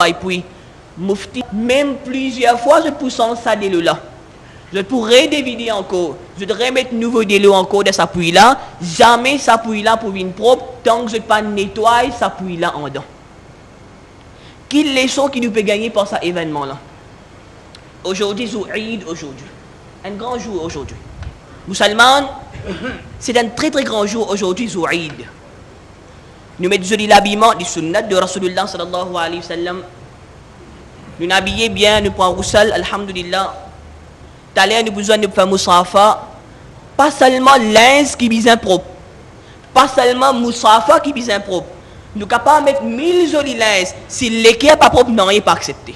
Et puis, Mufti, même plusieurs fois, je pousse ça de là. Je pourrais dévider encore. Je devrais mettre nouveau de l'eau encore de sa puits là. Jamais sa puits là pour une propre tant que je ne pas nettoie sa puits là en dedans. Quelle leçon qui nous peut gagner par cet événement là? Aujourd'hui, Eid aujourd'hui. Un grand jour aujourd'hui. Musulmans, c'est un très très grand jour aujourd'hui, Eid. Nous mettons l'habillement du sunnat de Rasulullah sallallahu alayhi wa sallam. Nous nous habillons bien, nous prenons roussel, alhamdulillah. T'allez, nous besoin de faire musafa. Pas seulement linge qui est bien propre. Pas seulement musafa qui est bien propre. Nous sommes capables de mettre 1000 jolis linges. Si l'équipe n'est pas propre, non, il n'est pas accepté.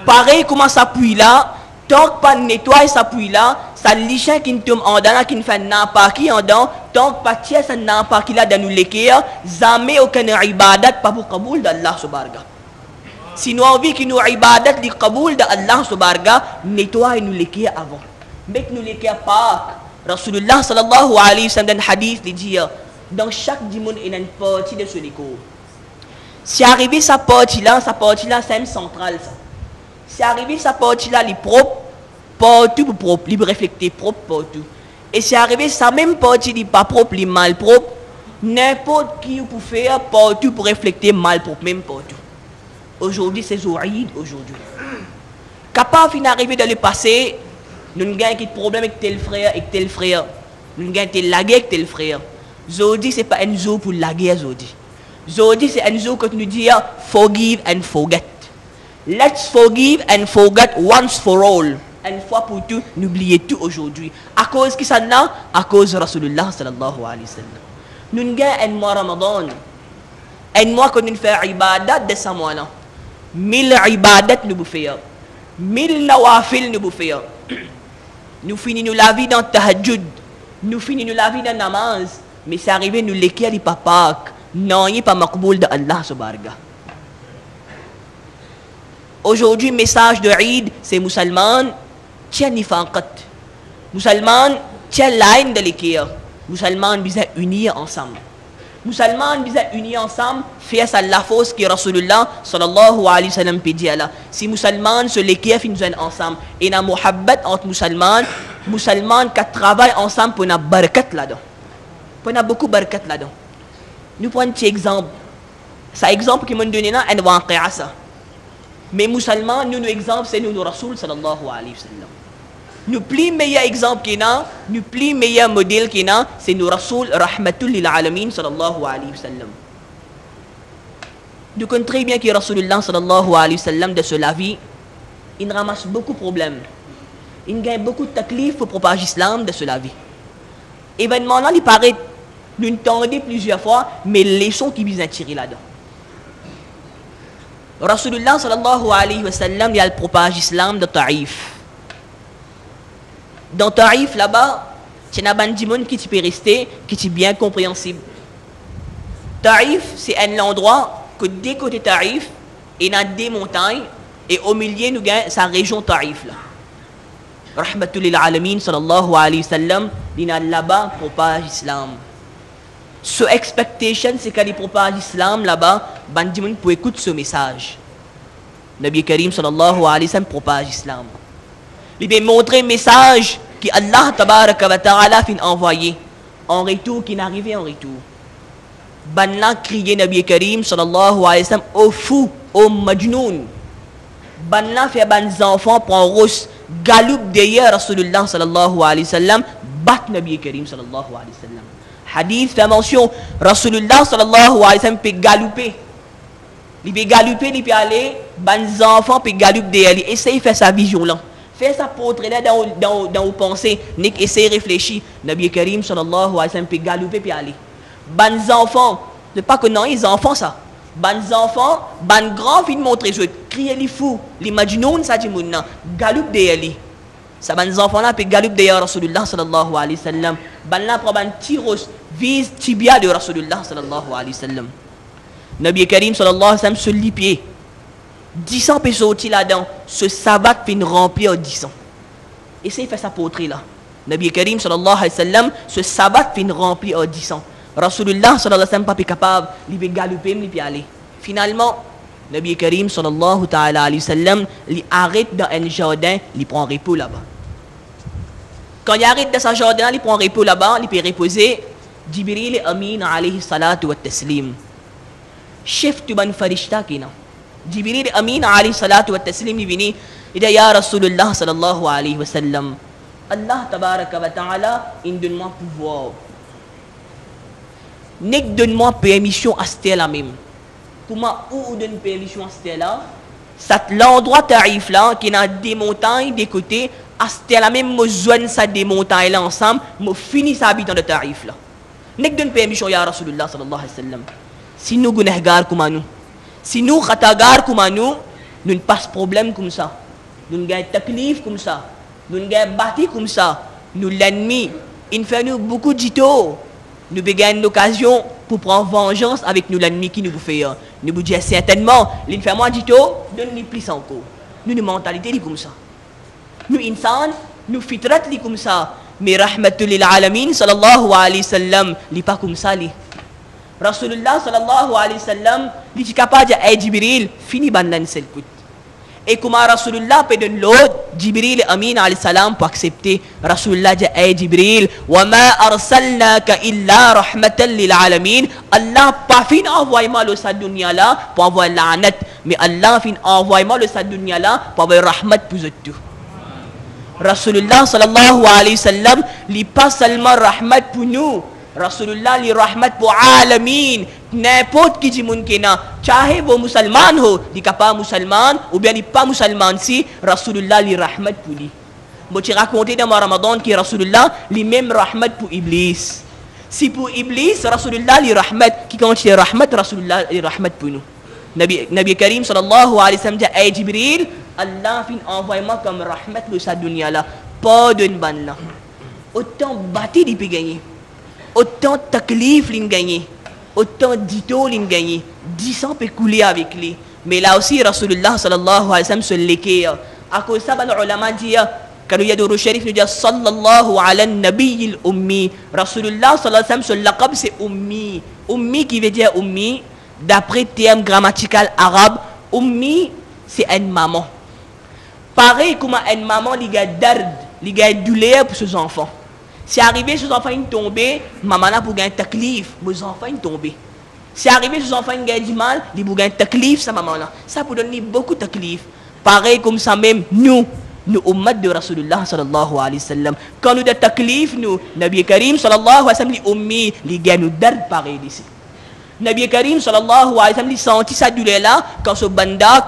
Pareil, comment ça puit là, tant que pas nettoyer ça puit là, ça lichin qui ne tombe en dedans, qui ne fait n'importe qui en dedans, tant que pas tiens ça n'importe qui là dans nous l'équipe, jamais aucun ibadat pas pour kaboul d'Allah subhanahu. Si nous avons envie que nous ibadat li kaboul d'Allah subhanahu, nettoyer nous l'équipe avant. Mettez nous l'équipe pas. Rasulullah sallallahu alayhi wa sallam dans le hadith il dit dans chaque dimanche il y a une partie de ce l'équipe. Si arrivé sa partie là c'est une centrale ça. Si arrivé sa partie là, il est propre, partout propre, il refléter propre partout. Et si arrivé sa même partie, il n'est pas propre, il est mal propre, n'importe qui peut faire partout pour refléter mal propre, même partout. Aujourd'hui, c'est Eid, aujourd'hui. Capable d'arriver dans le passé, nous avons des problèmes avec tel frère, Nous avons tel laguer avec tel frère. Aujourd'hui, ce n'est pas un jour pour laguer aujourd'hui. Aujourd'hui, c'est un jour que nous disons forgive and forget. Let's forgive and forget once for all. Une fois pour tout, n'oubliez tout aujourd'hui. À cause qui ça n'a? À cause de Rasulullah sallallahu alayhi wa sallam. Nous avons un mois Ramadan. Un mois que nous faisons ibadat de ce mois-là. 1000 ibadat nous faisons. 1000 nawafil nous faisons. Nous finissons la vie dans tahajjud. Nous finissons la vie dans namaz. Mais c'est arrivé, nous l'équipe n'est pas Pâques. Non, il n'est pas makboul de Allah subhanahu. Aujourd'hui, message de Eid, c'est musulman, tiens nifaqat. Musulman, tiens l'aïn de l'équerre. Musulman, bisa unir ensemble. Musulman, bisa unir ensemble, faire ça la fausse qui Rasulullah sallallahu alayhi wa sallam dit là. Si musulman se l'équerre finissent ensemble, et na muhabbat entre musulman qui travaillent ensemble pour na barakat là-dedans. Pour na beaucoup barakat là-dedans. Nous prenons un petit exemple. C'est exemple qui m'a donné là, un waqi'a ça. Mais musulmans, nous exemple, c'est nous le Rasoul sallallahu alayhi wa sallam. Nous plus meilleur exemple qu'il y a, nous plus meilleur modèle qu'il y a, c'est nous Rasoul rahmatul lil alamin sallallahu alayhi wa sallam. Nous connaissons très bien que Rasulullah sallallahu alayhi wa sallam de la vie, il ramasse beaucoup de problèmes. Il gagne beaucoup de taklif pour propager l'islam de la vie. Événement là, il paraît, nous entendons plusieurs fois, mais les leçons qui visent à tirer là-dedans. Rasulullah sallallahu alayhi wa sallam, il a propagé l'islam de Taïf. Dans Taïf, là-bas, il y a un monde qui peut rester, qui est bien compréhensible. Taïf, c'est un endroit que des côtés Taïf, il y a des montagnes, et au milieu, nous avons sa région Taïf. Rahmatul lil alamin sallallahu alayhi wa sallam, il y a là-bas propage l'islam. Ce expectation, c'est qu'il propage l'islam là-bas, Bandimoun pour écouter ce message. Nabi Karim sallallahu alayhi wa sallam propage l'islam. Il va montrer un message que Allah tabaraka wa ta'ala fin envoyé en retour, qui n'arrivait en retour. Banna crié Nabi Karim sallallahu alayhi wa sallam au fou, au majnoun. Banna fait ban enfants prend rousse, galoupe derrière Rasulullah sallallahu alayhi wa sallam, bat Nabi Karim sallallahu alayhi wa sallam. Hadith fait mention, Rasulullah sallallahu alayhi wa sallam peut galouper. Il peut galouper, il peut aller, les enfants peuvent galouper derrière lui. Essayez de faire sa vision là. Fais sa portrait là dans vos pensées. Essayez de réfléchir. Nabi Karim sallallahu alayhi wa sallam peut galouper, peut aller. Les enfants, c'est pas que non, les enfants ça. Les enfants, les grands filles montrent jouer. Crier les fous, les majnoun, ça dit moun nan. Galoupe derrière lui. Ça, les enfants là peuvent galouper derrière Rasulullah sallallahu alayhi wa sallam. Là prend un tiros, vise tibia de Rasulullah sallallahu alayhi wa sallam. Nabi Karim sallallahu alayhi wa sallam se lit pied. 10 ans peut sortir là-dedans. Ce sabbat fait remplir 10 ans. Essayez de faire sa portrait là. Nabi Karim sallallahu alayhi wa sallam, ce sabbat fait remplir 10 ans. Rasulullah sallallahu alayhi wa sallam pas capable, il veut galouper, il peut aller. Finalement, Nabi Karim sallallahu ta'ala alayhi wa sallam, il arrête dans un jardin, il prend repos là-bas. Quand il arrête dans ce jardin, il prend repos là-bas, il peut reposer. Jibril Amin alayhi salatu wa taslim. Chef tu ban farishta kina. Jibril Amin alayhi salatu wa taslim, il vient, il dit ya Rasulullah sallallahu alayhi wa sallam, Allah tabaraka wa ta'ala, il donne-moi pouvoir. Nek donne-moi permission à ce là même. Comment ou donne permission à ce là? C'est l'endroit tarif là qui a des montagnes des côtés. À ce là même, me joigne ça des montagnes là ensemble, me finit sa habitant de tarif là. Nek donne permission ya Rasulullah sallallahu alayhi wa sallam. Si nous gunahgar comme nous, si nous khatagar comme nous ne passe problème comme ça, nous ne gagne taklif comme ça, nous ne gagne bâti comme ça, nous l'ennemi, il fait nous beaucoup d'ito. Nous gagnons l'occasion pour prendre vengeance avec nous l'ennemi qui nous fait. Nous vous disons certainement, l'infirmière dit donne-nous plus encore. Nous une mentalité comme ça. Nous insan, nous fitrat comme ça. Mais rahmatul lil alamin sallallahu alayhi wa sallam, il pas comme ça li. Rasulullah sallallahu alayhi wa sallam, il est capable de dire Jibril, fini bandan sel kout. Et comment Rasulullah peut donner l'autre, Jibril Amin alayhi salam pour accepter. Rasulullah dit Jibril, wa ma arsalnaka illa rahmatan lil alamin. Allah pas fin envoyer moi le sa dunya là pour envoyer l'anat, mais Allah fin envoyer moi le sa dunya là pour envoyer rahmat pour tout. Rasulullah sallallahu alayhi wa sallam, li pas seulement rahmat pour nous. Rasulullah li rahmat pour alamin. N'importe qui dit moun kena, chahe wo musulman ho, di pas musulman ou bien di pas musulman si, Rasulullah li rahmat pour lui. Moi tu raconté dans Ramadan que Rasulullah li même rahmat pour Iblis. Si pour Iblis, Rasulullah li rahmat, qui quand c'est rahmat, Rasulullah li rahmat pour nous. Nabi Karim sallallahu alayhi wa sallam dit ay Jibril, Allah fin envoie-moi comme rahmat de sa dunya là, pas d'une ban là. Autant bâti il peut gagner. Autant taklif il gagner. Autant d'ito l'in gagné, 10 ans peut couler avec lui. Mais là aussi, Rasulullah sallallahu alayhi wa sallam se l'équait. À cause de ça, les ulama disent, quand il y a des sharif, nous disent sallallahu ala nabiyil ummi. Rasulullah sallallahu alayhi wa sallam, ce laqab c'est ummi. Ummi qui veut dire ummi, d'après terme grammatical arabe, ummi c'est une maman. Pareil comme une maman, il y a dard, il y a douleur pour ses enfants. Si arrivé ses enfants ils tombent, maman là pour gagner taklif, mes enfants ils tombent. Si arrivé ses enfants ils gagnent du mal, ils pour gagner taklif sa maman là. Ça pour donner beaucoup de taklif. Pareil comme ça même nous ummat de Rasulullah sallallahu alayhi wa sallam. Quand nous de taklif nous, Nabi Karim sallallahu alayhi wa sallam li ummi, li gagne nous dard pareil d'ici. Nabi Karim sallallahu alayhi wa sallam li senti sa douleur là quand ce banda